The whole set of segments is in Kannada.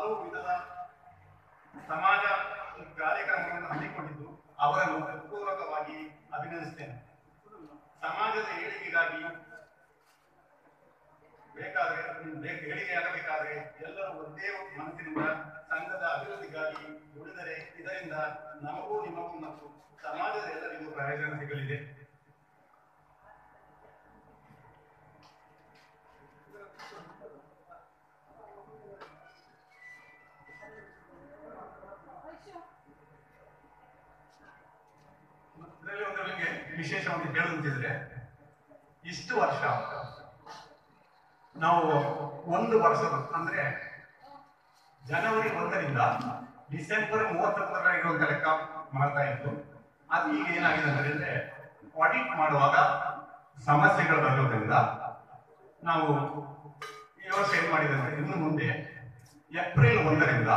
ಹಲವು ವಿಧದ ಸಮಾಜ ಕಾರ್ಯಕ್ರಮಗಳನ್ನು ಹಮ್ಮಿಕೊಂಡಿದ್ದು ಅವರನ್ನು ಹೃತ್ಪೂರ್ವಕವಾಗಿ ಅಭಿನಂದಿಸುತ್ತೇನೆ. ಸಮಾಜದ ಏಳಿಗೆಗಾಗಿ ಏಳಿಗೆಯಾಗಬೇಕಾದರೆ ಎಲ್ಲರೂ ಒಂದೇ ಮನಸ್ಸಿನಿಂದ ಸಂಘದ ಅಭಿವೃದ್ಧಿಗಾಗಿ ದುಡಿದರೆ ಇದರಿಂದ ನಮಗೂ ನಿಮಗೂ ಮತ್ತು ಸಮಾಜದ ಎಲ್ಲರಿಗೂ ಪ್ರಯೋಜನ ಸಿಗಲಿದೆ. ಇದರಲ್ಲಿ ಒಂದು ನಿಮಗೆ ವಿಶೇಷವಾಗಿ ಹೇಳುವಂತಿದ್ರೆ, ಇಷ್ಟು ವರ್ಷ ನಾವು ಒಂದು ವರ್ಷದ ಅಂದ್ರೆ ಜನವರಿ 1ರಿಂದ ಡಿಸೆಂಬರ್ 31ರವರೆಗೆ ಇರುವಂತ ಲೆಕ್ಕ ಮಾಡ್ತಾ ಇತ್ತು. ಅದು ಈಗ ಏನಾಗಿದೆ ಅಂದ್ರೆ ಆಡಿಟ್ ಮಾಡುವಾಗ ಸಮಸ್ಯೆಗಳು ಬರೋದ್ರಿಂದ ನಾವು ಈ ವರ್ಷ ಏನ್ ಮಾಡಿದ್ರೆ ಇನ್ನು ಮುಂದೆ ಏಪ್ರಿಲ್ 1ರಿಂದ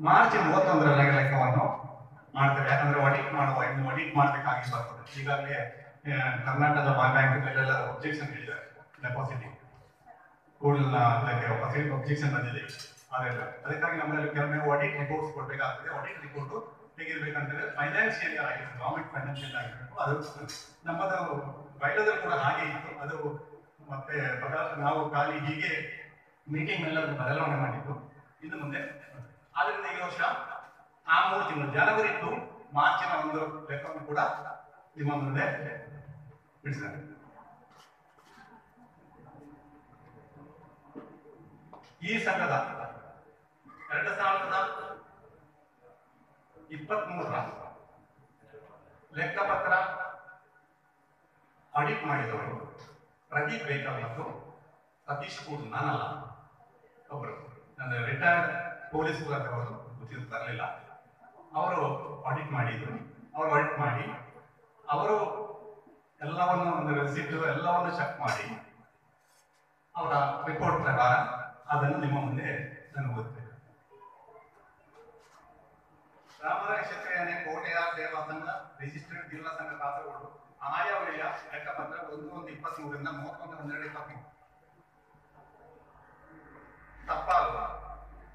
ಮಾರ್ಚ್ 31ರವರೆಗೆ ಲೆಕ್ಕವನ್ನು ಮಾಡ್ತೇವೆ. ಯಾಕಂದ್ರೆ ಆಡಿಟ್ ಮಾಡುವ ಇನ್ನು ಆಡಿಟ್ ಮಾಡಬೇಕಾಗಿ ಬರ್ತದೆ. ಈಗಾಗಲೇ ಕರ್ನಾಟಕದ ಬ್ಯಾಂಕ್ ಎಲ್ಲ ಒಬ್ಜೆಕ್ಷನ್ ಹೇಳಿದ್ದಾರೆ. ಡೆಪಾಸಿಟ್ ಒಬ್ಜೆಕ್ಷನ್ ಬಂದಿದೆ. ಅದಕ್ಕಾಗಿ ನಮ್ಮಲ್ಲಿ ಕೆಲವೊಮ್ಮೆ ಆಡಿಟ್ ರಿಪೋರ್ಟ್ಸ್ ಕೊಡಬೇಕಾಗ್ತದೆ. ಆಡಿಟ್ ರಿಪೋರ್ಟ್ ಹೇಗಿರ್ಬೇಕಂತಂದ್ರೆ ಫೈನಾನ್ಷಿಯಲ್ ಆಗಿರ್ಬೇಕು, ಗವರ್ಮೆಂಟ್ ಫೈನಾನ್ಷಿಯಲ್ ಆಗಿರ್ಬೇಕು. ಅದು ನಮ್ಮದು ಬಯಲದಲ್ಲಿ ಕೂಡ ಹಾಗೆ ಇತ್ತು. ಅದು ಮತ್ತೆ ನಾವು ಖಾಲಿ ಹೀಗೆ ಮೀಟಿಂಗ್ ಎಲ್ಲ ಬದಲಾವಣೆ ಮಾಡಿದ್ದು ಇನ್ನು ಮುಂದೆ. ಆದ್ರಿಂದ ಈ ವರ್ಷ ಆ 3 ತಿಂಗಳು ಜನವರಿ ಟು ಮಾರ್ಚಿನ ಒಂದು ಲೆಕ್ಕವನ್ನು ಕೂಡ ನಿಮ್ಮ ಮುಂದೆ ಬಿಡಿಸಿದ್ದಾರೆ. ಈ ಸಂಘದ 2023ರ ಲೆಕ್ಕಪತ್ರ ಆಡಿಟ್ ಮಾಡಿದವರು ಪ್ರದೀಪ್ ಬೇಕರ್ ಮತ್ತು ಸತೀಶ್ ಕೂಡ ನಾನಲ್ಲ, ಒಬ್ಬರು ನನ್ನ ರಿಟೈರ್ಡ್ ಪೊಲೀಸ್ ಅವರು ಗೊತ್ತಿದ್ದು ಬರಲಿಲ್ಲ. ಅವರು ಆಡಿಟ್ ಮಾಡಿದ್ರು. ಅವರು ಆಡಿಟ್ ಮಾಡಿ ಅವರು ಎಲ್ಲವನ್ನು ಒಂದು ರೆಸಿಪ್ಟ್ ಎಲ್ಲವನ್ನು ಚೆಕ್ ಮಾಡಿ ಅವರ ರಿಪೋರ್ಟ್ ಪ್ರಕಾರ ಅದನ್ನು ನಿಮ್ಮ ಮುಂದೆ ನಾನು ಓದ್ತೇನೆ. ರಾಮನಗರ ಕ್ಷೇತ್ರೀಯ ಕೋಟೆಯ ಸೇವಾ ಸಂಘ ರಿಜಿಸ್ಟರ್ಡ್ ಜಿಲ್ಲಾ ಸಂಘ ಕಾಸರಗೋಡು ಆಯವ್ಯಯ ಲೆಕ್ಕಪತ್ರ 1/1/23ರಿಂದ 31/12/23 ತಪ್ಪಾಗುವ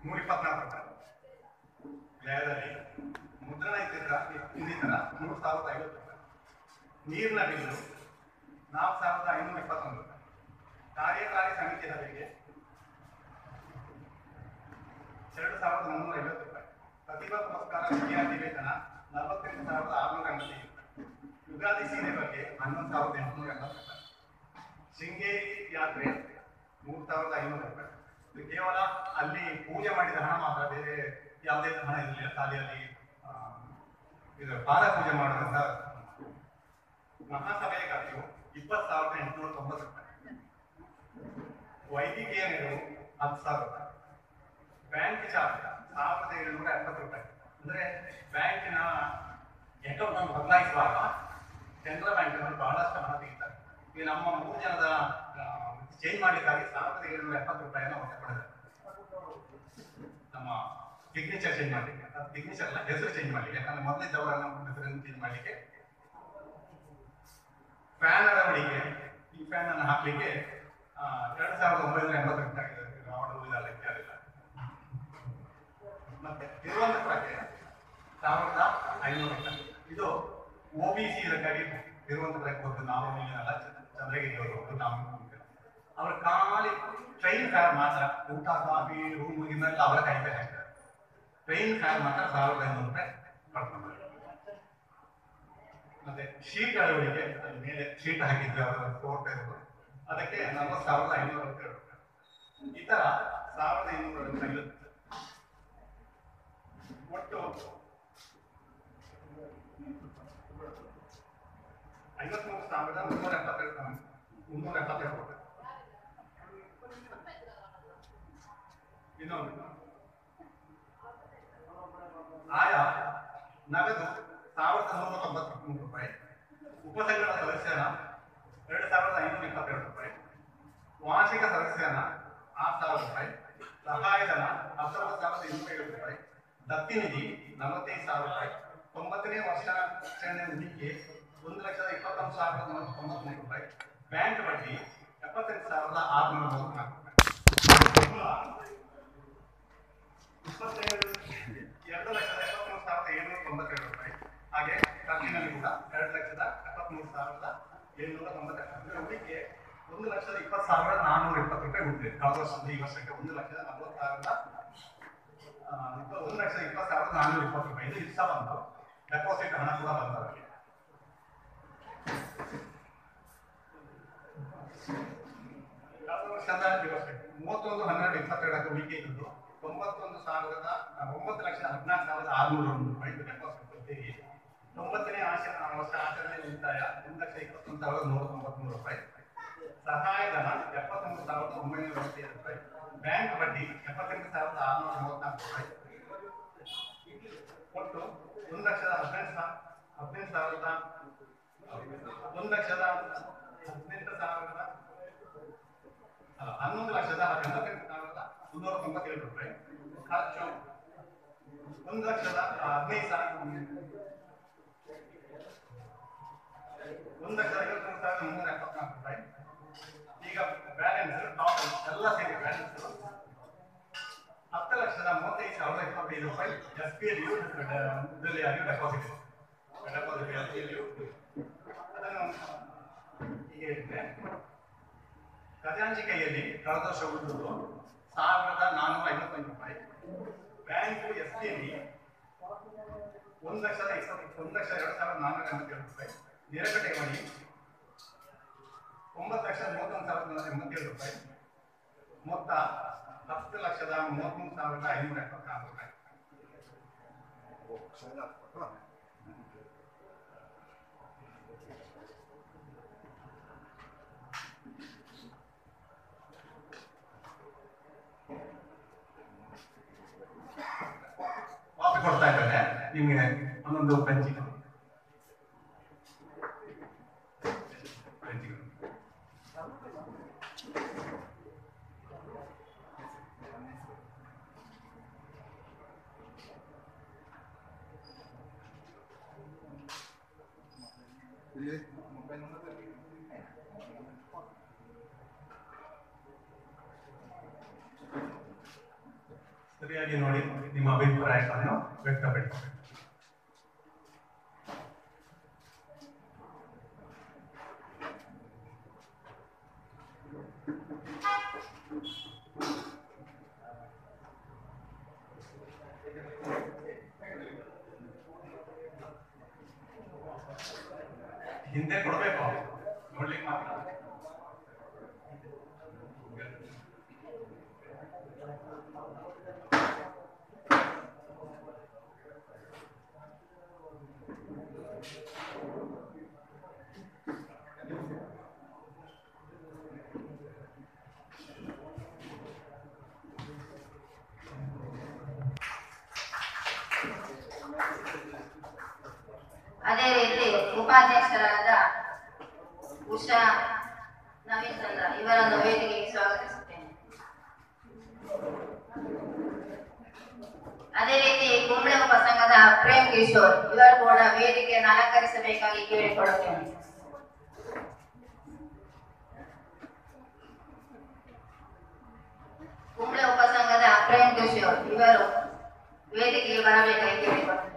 124 ವ್ಯಯದಲ್ಲಿ ಮುದ್ರಣ ಇನ್ನಿತರ 3,050 ರೂಪಾಯಿ. ನೀರಿನ ಬಿಲ್ಲು 4,521 ರೂಪಾಯಿ. ಕಾರ್ಯಕಾರಿ ಸಮಿತಿಯವರಿಗೆ 2,350 ರೂಪಾಯಿ. ಪ್ರತಿಭಾ ಪುರಸ್ಕಾರ ವಿದ್ಯಾರ್ಥಿ ವೇತನ 48,680 ರೂಪಾಯಿ. ಯುಗಾದಿ ಸೀರೆ ಬಗ್ಗೆ 11,880 ರೂಪಾಯಿ. ಶೃಂಗೇರಿ ಯಾತ್ರೆ 3,500 ರೂಪಾಯಿ. ಇದು ಕೇವಲ ಅಲ್ಲಿ ಪೂಜೆ ಮಾಡಿದ ಹಣ ಮಾತ್ರ, ಬೇರೆ ಯಾವುದೇ ಹಣ ಇರಲಿಲ್ಲ. ಖಾಲಿ ಅಲ್ಲಿ ಇದು ಪಾದ ಪೂಜೆ ಮಾಡುವಂತ. ಮಹಾಸಭೆಯ ಖರ್ಚು 20,890 ರೂಪಾಯಿ. ವೈದ್ಯಕೀಯ ನೆರವು 10,000 ರೂಪಾಯಿ. ಬ್ಯಾಂಕ್ ಚಾರ್ಜ್ 1,770 ರೂಪಾಯಿ. ಅಂದ್ರೆ ಬ್ಯಾಂಕಿನ ಅಕೌಂಟ್ ಅನ್ನು ಬದಲಾಯಿಸುವಾಗ ಕೆನರಾ ಬ್ಯಾಂಕಿನಲ್ಲಿ ಬಹಳಷ್ಟು ಹಣ ತೆಗಿತಾರೆ. ಈ ನಮ್ಮ 3 ಜನದ ಚೇಂಜ್ ಮಾಡಲಿಕ್ಕಾಗಿ 1,770 ರೂಪಾಯಿಯನ್ನು ಹೊರಗೆ ಪಡೆದ ನಮ್ಮ ಸಿಗ್ನೇಚರ್ ಚೇಂಜ್ ಮಾಡಲಿಕ್ಕೆ, ಸಿಗ್ನೇಚರ್ ಅಲ್ಲ ಹೆಸರು ಚೇಂಜ್ ಮಾಡಲಿಕ್ಕೆ. ಯಾಕಂದ್ರೆ ಮೊದಲಿದ್ದವರನ್ನ ಹೆಸರನ್ನು ಚೇಂಜ್ ಮಾಡಲಿಕ್ಕೆ ಫ್ಯಾನ್ ಅಳವಡಿಕೆ, ಈ ಫ್ಯಾನ್ ಅನ್ನು ಹಾಕ್ಲಿಕ್ಕೆ 2,980 ರೂಪಾಯಿ ರಾವಣ ಇದೆಲ್ಲ ಇತ್ಯಾದಿಲ್ಲ. ಮತ್ತೆ ತಿರುವನಂತಪುರಕ್ಕೆ 1,500 ರೂಪಾಯಿ. ಇದು OBC ಇದಕ್ಕಾಗಿ ತಿರುವನಂತಪುರಕ್ಕೆ ಹೋದ್ದು. ನಾವು ನೀವೆಲ್ಲ ಚಂದ್ರಗಿರಿ ಅವರು ನಾವು ಅವ್ರ ಖಾಲಿ ಟ್ರೈನ್ ಫೇರ್ ಮಾತ್ರ, ಊಟ ಕಾಫಿ ರೂಮ್ ಇದನ್ನೆಲ್ಲ ಅವರ ಕೈ ಮೇಲೆ ಹಾಕ್ತಾರೆ. ಟ್ರೈನ್ ಫೇರ್ ಮಾತ್ರ 1,500 ರೂಪಾಯಿ ಕಟ್ಕೊಂಡು. ಮತ್ತೆ ಶೀಟ್ ಅಳವಡಿಕೆ ಮೇಲೆ ಶೀಟ್ ಹಾಕಿದ್ರೆ ಅವರ ಕೋರ್ಟ್ ಇರೋದು, ಅದಕ್ಕೆ 40,500 ರೂಪಾಯಿ. ಈ ತರ 1,250 ಒಟ್ಟು 53,372 ರೂಪಾಯಿ. ಇನ್ನೊಂದು ಆಯಾ ನಗದು 1,193 ರೂಪಾಯಿ. ಉಪಸಂಘದ ಸದಸ್ಯನ 2,522 ರೂಪಾಯಿ. ವಾರ್ಷಿಕ ಸದಸ್ಯನ 6,000 ರೂಪಾಯಿ. ಸಹಾಯಧನ 19,250 ರೂಪಾಯಿ. ದತ್ತಿ ನಿಧಿ 45,000 ರೂಪಾಯಿ. 9ನೇ ವರ್ಷಾಚರಣೆ ನಿಧಿಗೆ 1,21,993 ರೂಪಾಯಿ. ಬ್ಯಾಂಕ್ ಬಡ್ಡಿ 78,634 ರೂಪಾಯಿ. 2,73,792 ರೂಪಾಯಿ. ಹಾಗೆ ಖರ್ಚಿನಲ್ಲಿ ಕೂಡ 2,73,792 ಅಂದ್ರೆ ಉಳಿಕೆ 1,20,420 ರೂಪಾಯಿ ಉಳಿದಿದೆ. ಕಳೆದ ವರ್ಷದಿಂದ ಈ ವರ್ಷಕ್ಕೆ 1,20,420 ರೂಪಾಯಿ ಇದು ಇಷ್ಟ ಬಂತು. ಡೆಪಾಸಿಟ್ ಹಣ ಕೂಡ ಬಂದವರಿಗೆ. ಕಳೆದ ವರ್ಷದ 31/12/22 ಉಳಿಕೆ ಇದ್ದು 9,14,600 ರೂಪಾಯಿ ಡೆಪಾಸಿಟ್ ಜೊತೆಗೆ 9ನೇ ವರ್ಷ ಆಚರಣೆ ಉಳಿತಾಯ 1,21,193 ರೂಪಾಯಿ. ಸಹಾಯಧನ 73,925 ರೂಪಾಯಿ. ಬ್ಯಾಂಕ್ ಬಡ್ಡಿ 78,634 ರೂಪಾಯಿ. ಒಟ್ಟು 1,18,000 11,88,397 ರೂಪಾಯಿ. ಖರ್ಚು 1,53,374 ರೂಪಾಯಿ. ಈಗ ಬ್ಯಾಲೆನ್ಸ್ ಟಾಪ್ ಎಲ್ಲ ಸೇರಿ ಬ್ಯಾಲೆನ್ಸ್ 10,35,025 ರೂಪಾಯಿ SBIಯು ಡೆಪಾಸಿಟ್ ಅದನ್ನು ಹೀಗೆ ಇರುತ್ತೆ. ಖಜಾಂಚಿಕೆಯಲ್ಲಿ ಕಳೆದ ವರ್ಷ ಉಳಿದುದು 1,455 ರೂಪಾಯಿ. ಬ್ಯಾಂಕು SBI 1,02,487 ರೂಪಾಯಿ. ನೇರ ಠೇವಣಿ 9,31,187 ರೂಪಾಯಿ. ಮೊತ್ತ 10,33,576 ರೂಪಾಯಿ. ವಾಪಸ್ ಕೊಡ್ತಾ ಇದ್ದಾರೆ ನಿಮಗೆ ಒಂದೊಂದು ಪಂಚಿಗೆ. ಸರಿಯಾಗಿ ನೋಡಿ ನಿಮ್ಮ ಅಭಿಪ್ರಾಯಗಳನ್ನು ವ್ಯಕ್ತಪಡಿಸಬೇಕು. ಹಿಂದೆ ಕೊಡಬೇಕು ನೋಡ್ಲಿಕ್ಕೆ ಮಾತ್ರ. ಅದೇ ರೀತಿ ಉಪಾಧ್ಯಕ್ಷರಾದ ಉಷಾ ನವೀನ್ ಚಂದ್ರ ಇವರನ್ನು ವೇದಿಕೆಗೆ ಸ್ವಾಗತಿಸುತ್ತೇನೆ. ಅದೇ ರೀತಿ ಕುಂಬಳೆ ಉಪಸಂಘದ ಪ್ರೇಮ್ ಕಿಶೋರ್ ಇವರು ಕೂಡ ವೇದಿಕೆಯನ್ನು ಅಲಂಕರಿಸಬೇಕಾಗಿ ಕೇಳಿಕೊಳ್ಳುತ್ತೇನೆ. ಕುಂಬಳೆ ಉಪಸಂಘದ ಪ್ರೇಮ್ ಕಿಶೋರ್ ಇವರು ವೇದಿಕೆಗೆ ಬರಬೇಕಾಗಿ ಕೇಳಿಕೊಳ್ಳುತ್ತೇನೆ.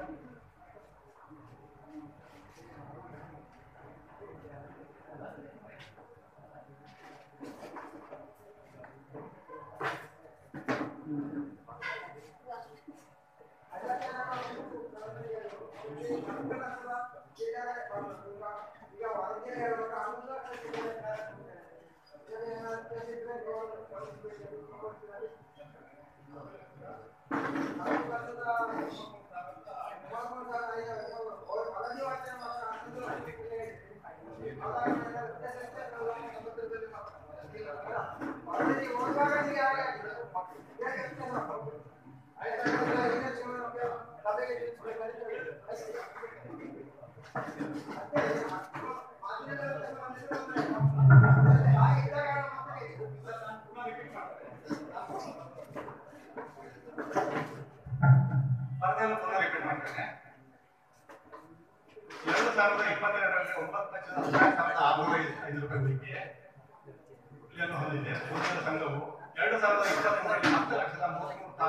ಸಂಘವು 2023ರಲ್ಲಿ 10,33,576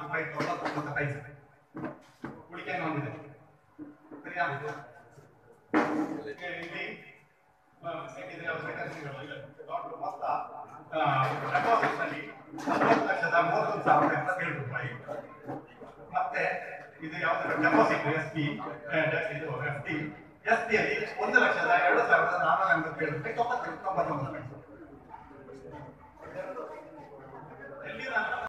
ರೂಪಾಯಿ ಉಳಿಕೆ ಹೊಂದಿದೆ. ಸರಿಯಾ? ಇಲ್ಲಿ ಮೊತ್ತ ಡೆಪಾಸಿಟ್ ನಲ್ಲಿ 19,31,077 ರೂಪಾಯಿ. ಮತ್ತೆ ಇದು ಯಾವ್ದು ಡೆಪಾಸಿಟ್ ಎಸ್ಪಿ ಇದು ಎಫ್ಡಿ ಅಲ್ಲಿ 1,02,487 ರೂಪಾಯಿ 99 ಪೈಸೆ.